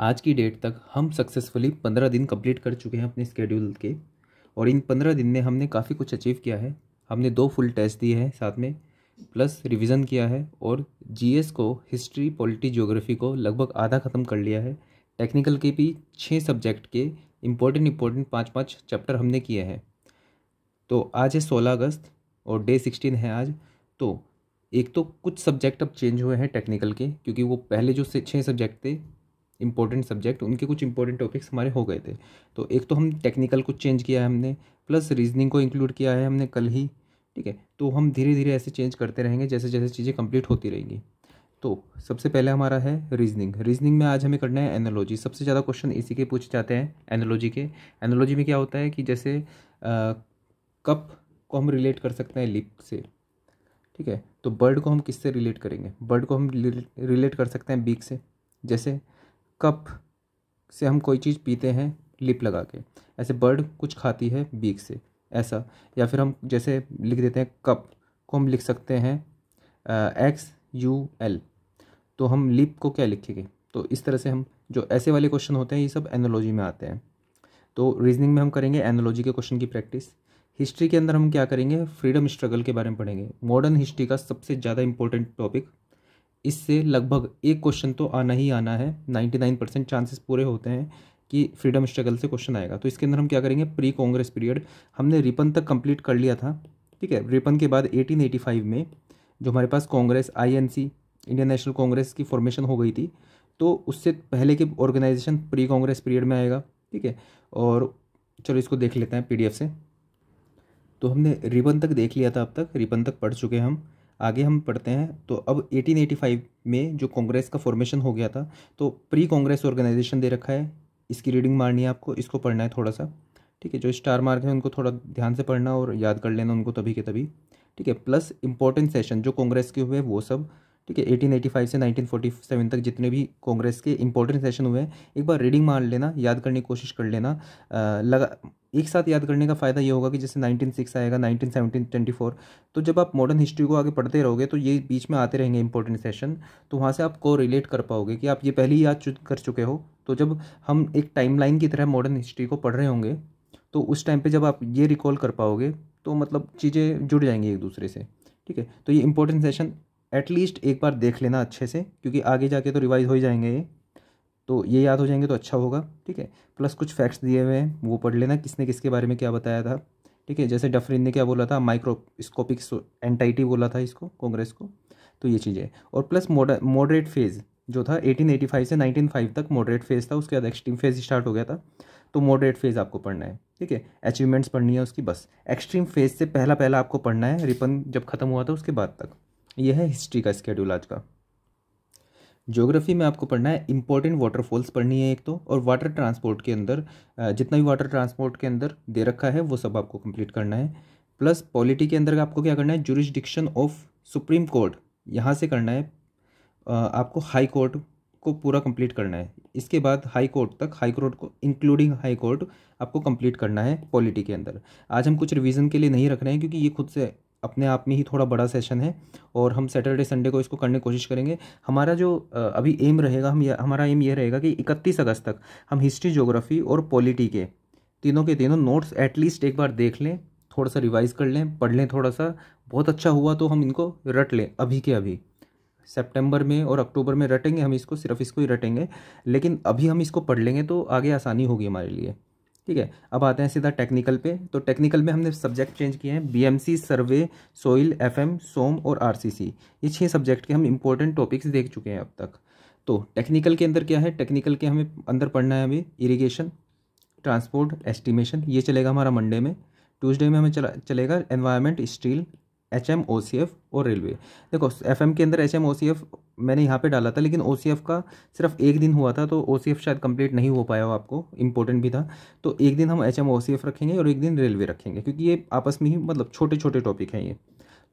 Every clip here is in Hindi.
आज की डेट तक हम सक्सेसफुली 15 दिन कंप्लीट कर चुके हैं अपने स्केड्यूल के। और इन 15 दिन में हमने काफ़ी कुछ अचीव किया है। हमने 2 फुल टेस्ट दिए हैं साथ में, प्लस रिवीजन किया है और जीएस को, हिस्ट्री, पॉलिटी, ज्योग्राफी को लगभग आधा ख़त्म कर लिया है। टेक्निकल के भी 6 सब्जेक्ट के इम्पोर्टेंट 5-5 चैप्टर हमने किए हैं। तो आज है 16 अगस्त और डे 16 है आज। तो एक तो कुछ सब्जेक्ट अब चेंज हुए हैं टेक्निकल के, क्योंकि वो पहले जो 6 सब्जेक्ट थे इंपॉर्टेंट सब्जेक्ट, उनके कुछ इंपॉर्टेंट टॉपिक्स हमारे हो गए थे। तो एक तो हम टेक्निकल कुछ चेंज किया है हमने, प्लस रीजनिंग को इंक्लूड किया है हमने कल ही। ठीक है, तो हम धीरे धीरे ऐसे चेंज करते रहेंगे जैसे जैसे चीज़ें कंप्लीट होती रहेंगी। तो सबसे पहले हमारा है रीजनिंग। रीजनिंग में आज हमें करना है एनालॉजी। सबसे ज़्यादा क्वेश्चन इसी के पूछे जाते हैं, एनालॉजी के। एनालॉजी में क्या होता है कि जैसे कप को हम रिलेट कर सकते हैं लिप से। ठीक है, तो बर्ड को हम किससे रिलेट करेंगे? बर्ड को हम रिलेट कर सकते हैं बीक से। जैसे कप से हम कोई चीज़ पीते हैं लिप लगा के, ऐसे बर्ड कुछ खाती है बीक से, ऐसा। या फिर हम जैसे लिख देते हैं कप को हम लिख सकते हैं XUL, तो हम लिप को क्या लिखेंगे? तो इस तरह से हम जो ऐसे वाले क्वेश्चन होते हैं ये सब एनालॉजी में आते हैं। तो रीजनिंग में हम करेंगे एनालॉजी के क्वेश्चन की प्रैक्टिस। हिस्ट्री के अंदर हम क्या करेंगे? फ्रीडम स्ट्रगल के बारे में पढ़ेंगे। मॉडर्न हिस्ट्री का सबसे ज़्यादा इंपॉर्टेंट टॉपिक, इससे लगभग एक क्वेश्चन तो आना ही आना है। 99% चांसेस पूरे होते हैं कि फ्रीडम स्ट्रगल से क्वेश्चन आएगा। तो इसके अंदर हम क्या करेंगे? प्री कांग्रेस पीरियड हमने रिपन तक कंप्लीट कर लिया था। ठीक है, रिपन के बाद 1885 में जो हमारे पास Congress, INC, Indian national Congress की फॉर्मेशन हो गई थी, तो उससे पहले के ऑर्गेनाइजेशन प्री कांग्रेस पीरियड में आएगा। ठीक है, और चलो इसको देख लेते हैं PDF से। तो हमने रिपन तक देख लिया था, अब तक रिपन तक पढ़ चुके हैं हम। आगे हम पढ़ते हैं। तो अब 1885 में जो कांग्रेस का फॉर्मेशन हो गया था, तो प्री कांग्रेस ऑर्गेनाइजेशन दे रखा है, इसकी रीडिंग मारनी है आपको, इसको पढ़ना है थोड़ा सा। ठीक है, जो स्टार मार्क है उनको थोड़ा ध्यान से पढ़ना और याद कर लेना उनको तभी के तभी। ठीक है, प्लस इंपॉर्टेंट सेशन जो कांग्रेस के हुए वो सब। ठीक है, 1885 से 1947 तक जितने भी कांग्रेस के इंपॉर्टेंट सेशन हुए हैं एक बार रीडिंग मार लेना, याद करने की कोशिश कर लेना। लगा एक साथ याद करने का फ़ायदा ये होगा कि जैसे 1906 आएगा, 1917, 24, तो जब आप मॉडर्न हिस्ट्री को आगे पढ़ते रहोगे तो ये बीच में आते रहेंगे इंपॉर्टेंट सेशन, तो वहाँ से आप को रिलेट कर पाओगे कि आप ये पहले ही याद कर चुके हो। तो जब हम एक टाइमलाइन की तरह मॉडर्न हिस्ट्री को पढ़ रहे होंगे तो उस टाइम पे जब आप ये रिकॉल कर पाओगे तो मतलब चीज़ें जुड़ जाएंगी एक दूसरे से। ठीक है, तो ये इंपॉर्टेंट सेशन एटलीस्ट एक बार देख लेना अच्छे से, क्योंकि आगे जाके तो रिवाइज हो ही जाएंगे ये, तो ये याद हो जाएंगे तो अच्छा होगा। ठीक है, प्लस कुछ फैक्ट्स दिए हुए हैं वो पढ़ लेना, किसने किसके बारे में क्या बताया था। ठीक है, जैसे डफरिन ने क्या बोला था, माइक्रोस्कोपिक एंटाइटी बोला था इसको, कांग्रेस को। तो ये चीज़ें, और प्लस मॉडरेट फेज़ जो था 1885 से 1905 तक मॉडरेट फेज़ था, उसके बाद एक्सट्रीम फेज़ स्टार्ट हो गया था। तो मॉडरेट फेज़ आपको पढ़ना है। ठीक है, अचीवमेंट्स पढ़नी है उसकी बस। एक्सट्रीम फेज़ से पहला पहला आपको पढ़ना है रिपन जब खत्म हुआ था उसके बाद तक। यह है हिस्ट्री का स्केड्यूल आज का। ज्योग्राफी में आपको पढ़ना है इंपॉर्टेंट वाटरफॉल्स पढ़नी है एक तो, और वाटर ट्रांसपोर्ट के अंदर जितना भी वाटर ट्रांसपोर्ट के अंदर दे रखा है वो सब आपको कंप्लीट करना है। प्लस पॉलिटी के अंदर आपको क्या करना है? जुरिस्डिक्शन ऑफ सुप्रीम कोर्ट, यहाँ से करना है आपको। हाई कोर्ट को पूरा कंप्लीट करना है, इसके बाद हाई कोर्ट तक, हाई कोर्ट को इंक्लूडिंग हाई कोर्ट आपको कंप्लीट करना है पॉलिटी के अंदर। आज हम कुछ रिवीजन के लिए नहीं रख रहे हैं क्योंकि ये खुद से अपने आप में ही थोड़ा बड़ा सेशन है, और हम सैटरडे संडे को इसको करने की कोशिश करेंगे। हमारा जो अभी एम रहेगा, हमारा एम ये रहेगा कि 31 अगस्त तक हम हिस्ट्री, ज्योग्राफी और पॉलिटी के तीनों के तीनों नोट्स एटलीस्ट एक बार देख लें, थोड़ा सा रिवाइज कर लें, पढ़ लें थोड़ा सा। बहुत अच्छा हुआ तो हम इनको रट लें अभी के अभी। सितंबर में और अक्टूबर में रटेंगे हम इसको, सिर्फ इसको ही रटेंगे, लेकिन अभी हम इसको पढ़ लेंगे तो आगे आसानी होगी हमारे लिए। ठीक है, अब आते हैं सीधा टेक्निकल पे। तो टेक्निकल में हमने सब्जेक्ट चेंज किए हैं। BMC, सर्वे, सोइल, FM, सोम और RCC, ये 6 सब्जेक्ट के हम इंपॉर्टेंट टॉपिक्स देख चुके हैं अब तक। तो टेक्निकल के अंदर क्या है? टेक्निकल के हमें अंदर पढ़ना है अभी इरिगेशन, ट्रांसपोर्ट, एस्टिमेशन, ये चलेगा हमारा मंडे में। ट्यूसडे में हमें चलेगा एनवायरनमेंट, स्टील, HM, OCF और रेलवे। देखो FM के अंदर HM, OCF मैंने यहाँ पे डाला था, लेकिन OCF का सिर्फ एक दिन हुआ था, तो OCF शायद कंप्लीट नहीं हो पाया हो आपको, इंपॉर्टेंट भी था। तो एक दिन हम HM, OCF रखेंगे और एक दिन रेलवे रखेंगे, क्योंकि ये आपस में ही मतलब छोटे छोटे टॉपिक हैं ये।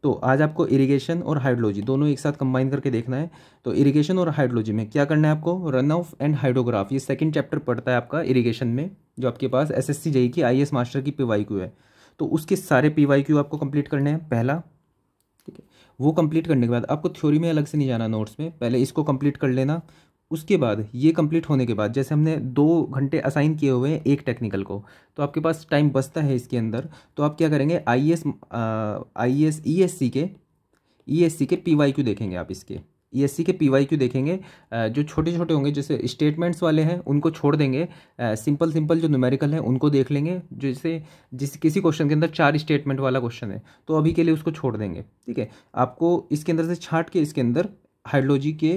तो आज आपको इरिगेशन और हाइड्रोलॉजी दोनों एक साथ कंबाइन करके देखना है। तो इरिगेशन और हाइड्रोलॉजी में क्या करना है आपको? रन ऑफ एंड हाइड्रोग्राफ, ये सेकंड चैप्टर पड़ता है आपका इरिगेशन में, जो आपके पास SSC JEE की IAS मास्टर की PYQ है। तो उसके सारे PYQ आपको कंप्लीट करने हैं पहला। ठीक है, वो कंप्लीट करने के बाद आपको थ्योरी में अलग से नहीं जाना नोट्स में, पहले इसको कंप्लीट कर लेना। उसके बाद ये कंप्लीट होने के बाद, जैसे हमने 2 घंटे असाइन किए हुए हैं एक टेक्निकल को, तो आपके पास टाइम बचता है इसके अंदर, तो आप क्या करेंगे, IAS ESC के PYQ देखेंगे आप इसके, ESC के PYQ देखेंगे। जो छोटे छोटे होंगे जैसे स्टेटमेंट्स वाले हैं उनको छोड़ देंगे, सिंपल सिंपल जो न्यूमेरिकल है उनको देख लेंगे। जैसे किसी क्वेश्चन के अंदर 4 स्टेटमेंट वाला क्वेश्चन है तो अभी के लिए उसको छोड़ देंगे, ठीक है। आपको इसके अंदर से छांट के इसके अंदर हाइड्रोलॉजी के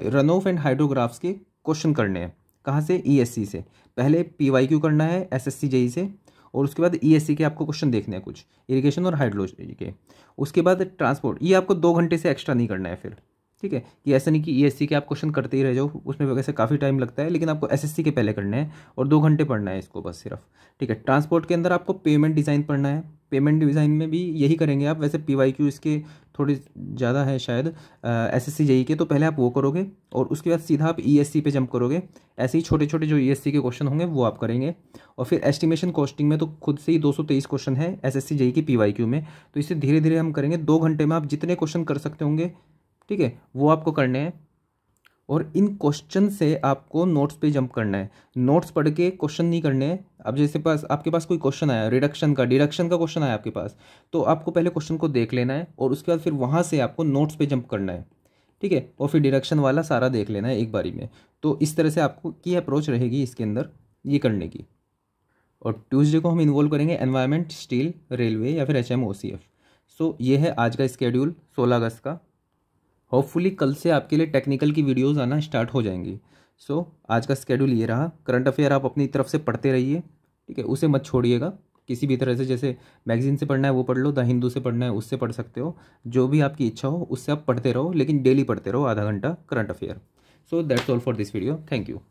रन ऑफ एंड हाइड्रोग्राफ्स के क्वेश्चन करने हैं। कहाँ से? ESC से। पहले PYQ करना है SSC JEE से, और उसके बाद ESC के आपको क्वेश्चन देखने हैं कुछ इरिगेशन और हाइड्रोलॉजी के। उसके बाद ट्रांसपोर्ट, ये आपको 2 घंटे से एक्स्ट्रा नहीं करना है फिर, ठीक है। कि ऐसा नहीं कि ESC के आप क्वेश्चन करते ही रह जाओ, उसमें वैसे काफ़ी टाइम लगता है, लेकिन आपको SSC के पहले करने हैं और 2 घंटे पढ़ना है इसको बस सिर्फ, ठीक है। ट्रांसपोर्ट के अंदर आपको पेमेंट डिज़ाइन पढ़ना है, पेमेंट डिज़ाइन में भी यही करेंगे आप। वैसे PYQ इसके थोड़ी ज़्यादा है शायद SSC JEE के, तो पहले आप वो करोगे और उसके बाद सीधा आप ESC पे जंप करोगे। ऐसे ही छोटे छोटे जो ESC के क्वेश्चन होंगे वो आप करेंगे। और फिर एस्टिमेशन कॉस्टिंग में तो खुद से ही 223 क्वेश्चन है SSC JEE की PYQ में, तो इसे धीरे धीरे हम करेंगे। 2 घंटे में आप जितने क्वेश्चन कर सकते होंगे, ठीक है, वो आपको करने हैं। और इन क्वेश्चन से आपको नोट्स पे जंप करना है, नोट्स पढ़ के क्वेश्चन नहीं करने हैं। अब जैसे आपके पास कोई क्वेश्चन आया, रिडक्शन का, डिडक्शन का क्वेश्चन आया आपके पास, तो आपको पहले क्वेश्चन को देख लेना है और उसके बाद फिर वहाँ से आपको नोट्स पे जंप करना है, ठीक है। और फिर डिडक्शन वाला सारा देख लेना है एक बारी में। तो इस तरह से आपको की अप्रोच रहेगी इसके अंदर ये करने की। और ट्यूसडे को हम इन्वॉल्व करेंगे एनवायरनमेंट, स्टील, रेलवे या फिर HMOCF। सो ये है आज का स्केड्यूल 16 अगस्त का। होपफुली कल से आपके लिए टेक्निकल की वीडियोस आना स्टार्ट हो जाएंगी। सो आज का स्केड्यूल ये रहा। करंट अफेयर आप अपनी तरफ से पढ़ते रहिए, ठीक है, उसे मत छोड़िएगा किसी भी तरह से। जैसे मैगजीन से पढ़ना है वो पढ़ लो, द हिंदू से पढ़ना है उससे पढ़ सकते हो, जो भी आपकी इच्छा हो उससे आप पढ़ते रहो, लेकिन डेली पढ़ते रहो आधा घंटा current affair. So that's all for this video. Thank you.